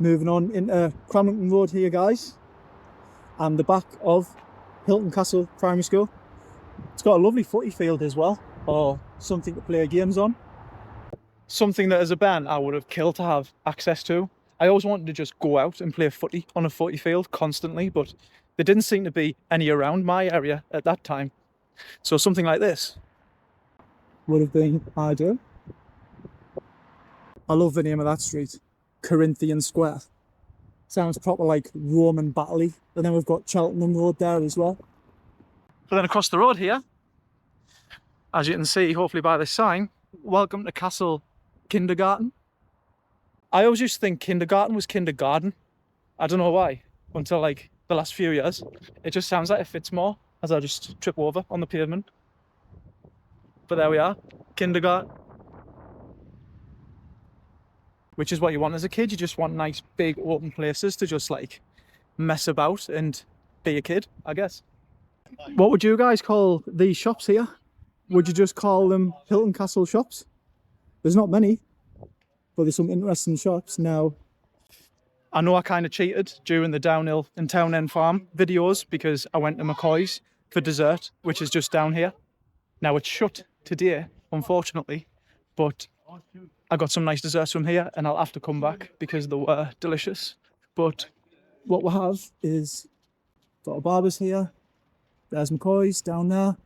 Moving on into Cramlington Road here, guys. I'm the back of Hylton Castle Primary School. It's got a lovely footy field as well, or something to play games on. Something that as a band I would have killed to have access to. I always wanted to just go out and play footy on a footy field constantly, but there didn't seem to be any around my area at that time. So something like this would have been ideal. I love the name of that street, Corinthian Square. Sounds proper like Roman battle-y. And then we've got Cheltenham Road there as well. But then across the road here, as you can see, hopefully by this sign, welcome to Castle Kindergarten. I always used to think kindergarten was kindergarten. I don't know why, until like the last few years. It just sounds like it fits more as I just trip over on the pavement. But there we are, kindergarten. Which is what you want as a kid. You just want nice big open places to just like mess about and be a kid, I guess. What would you guys call these shops here? Would you just call them Hylton Castle shops? There's not many, but there's some interesting shops. Now, I know I kind of cheated during the Downhill and Town End Farm videos because I went to McCoy's for dessert, which is just down here. Now it's shut today, unfortunately, but I got some nice desserts from here and I'll have to come back because they were delicious. But what we have is got a barber's here. There's McCoy's down there.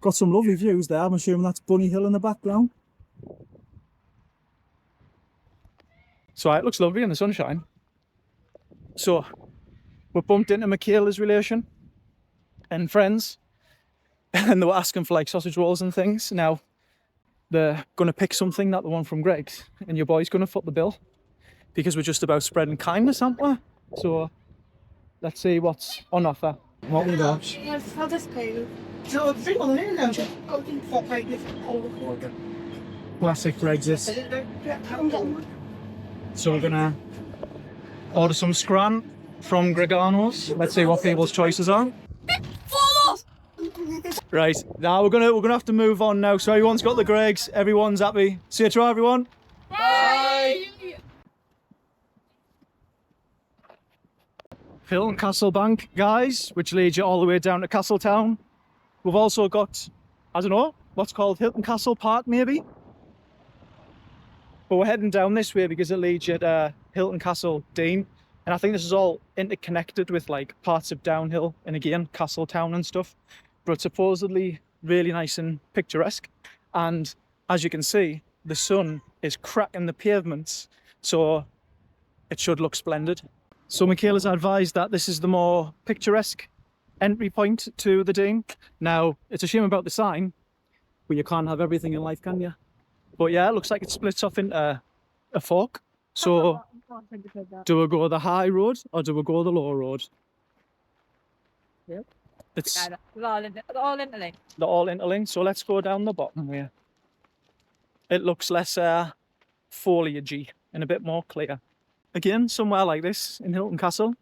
Got some lovely views there. I'm assuming that's Bunny Hill in the background. So it looks lovely in the sunshine. So we bumped into Michaela's relation and friends and they were asking for like sausage rolls and things. Now they're going to pick something, not the one from Greg's, and your boy's going to foot the bill because we're just about spreading kindness, aren't we? So let's see what's on offer. What we got? I'll just pay. Classic Greg's. So we're gonna order some scran from Gregano's. Let's see what people's choices are. Right, now we're gonna have to move on now. So everyone's got the Gregs, everyone's happy. See you tomorrow, everyone. Bye. Hylton Castle Bank, guys, which leads you all the way down to Castletown. We've also got, I don't know, what's called Hylton Castle Park, maybe. But we're heading down this way because it leads you to Hylton Castle Dean. And I think this is all interconnected with like parts of Downhill and again, Castletown and stuff. But it's supposedly really nice and picturesque. And as you can see, the sun is cracking the pavements. So it should look splendid. So Michaela's advised that this is the more picturesque entry point to the Dean. Now, it's a shame about the sign, but you can't have everything in life, can you? But yeah, it looks like it splits off into a fork. So do we go the high road or do we go the low road? Yep. It's They're all interlinked. they're all interlinked, so let's go down the bottom here. It looks less foliagey and a bit more clear. Again, somewhere like this in Hylton Castle,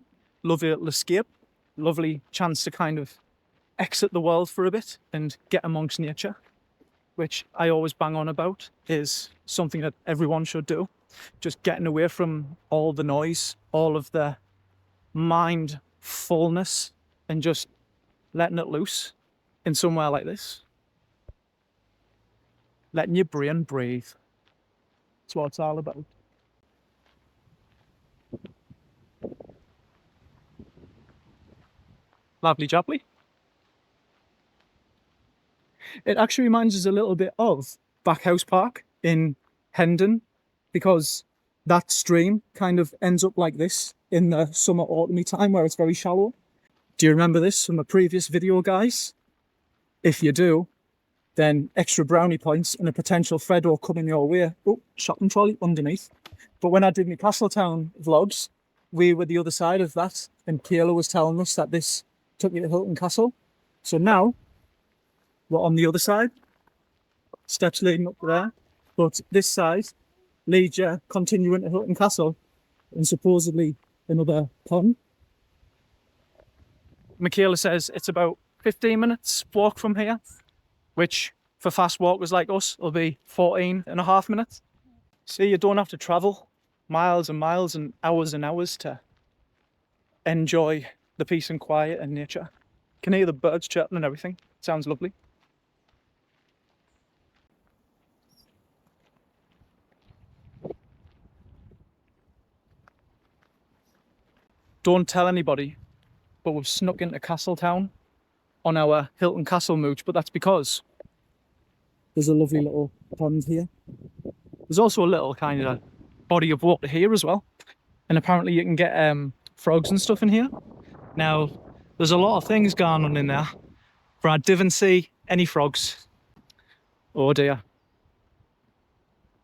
lovely little escape, lovely chance to kind of exit the world for a bit and get amongst nature, which I always bang on about is something that everyone should do. Just getting away from all the noise, all of the mindfulness, and just letting it loose in somewhere like this. Letting your brain breathe. That's what it's all about. Lovely jubbly. It actually reminds us a little bit of Backhouse Park in Hendon because that stream kind of ends up like this in the summer autumny time where it's very shallow. Do you remember this from a previous video, guys? If you do, then extra brownie points and a potential Freddo coming your way. Oh, shopping trolley underneath. But when I did my Castletown vlogs, we were the other side of that and Kayla was telling us that this took me to Hylton Castle. So now we're on the other side, steps leading up there, but this side leads you continuing to Hylton Castle and supposedly another pond. Michaela says it's about 15 minutes walk from here, which for fast walkers like us will be 14 and a half minutes. See, you don't have to travel miles and hours to enjoy the peace and quiet and nature. Can hear the birds chirping and everything. Sounds lovely. Don't tell anybody, but we've snuck into Castletown on our Hylton Castle mooch, but that's because there's a lovely little pond here. There's also a little kind of body of water here as well. And apparently you can get frogs and stuff in here. Now, there's a lot of things going on in there, but I didn't see any frogs. Oh dear.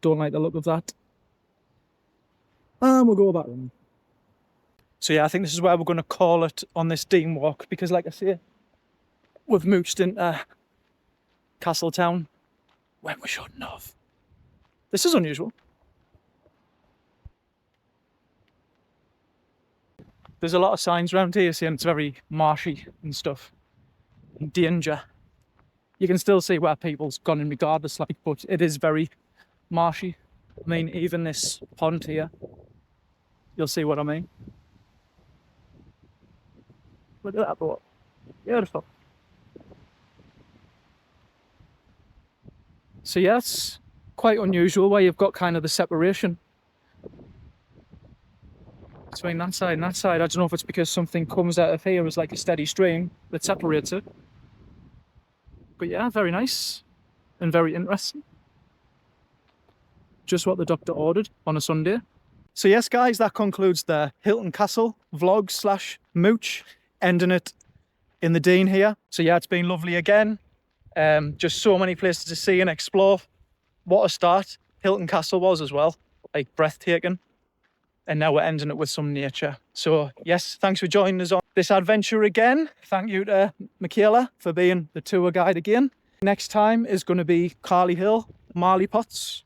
Don't like the look of that. And we'll go back round. So yeah, I think this is where we're going to call it on this Dean walk, because like I say, we've mooched into Castletown when we shouldn't have. This is unusual. There's a lot of signs around here saying it's very marshy and stuff. And danger. You can still see where people's gone in regardless, like, but it is very marshy. I mean, even this pond here, you'll see what I mean. Look at that boat. Beautiful. So yeah, it's quite unusual where you've got kind of the separation between that side and that side. I don't know if it's because something comes out of here as like a steady stream that separates it. But yeah, very nice and very interesting. Just what the doctor ordered on a Sunday. So yes, guys, that concludes the Hylton Castle vlog slash mooch, ending it in the Dean here. So yeah, it's been lovely again. Just so many places to see and explore. What a start Hylton Castle was as well, like breathtaking. And now we're ending it with some nature. So yes, thanks for joining us on this adventure again. Thank you to Michaela for being the tour guide again. Next time is going to be Carley Hill, Marley Pots,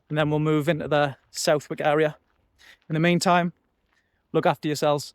and then we'll move into the Southwick area. In the meantime, look after yourselves.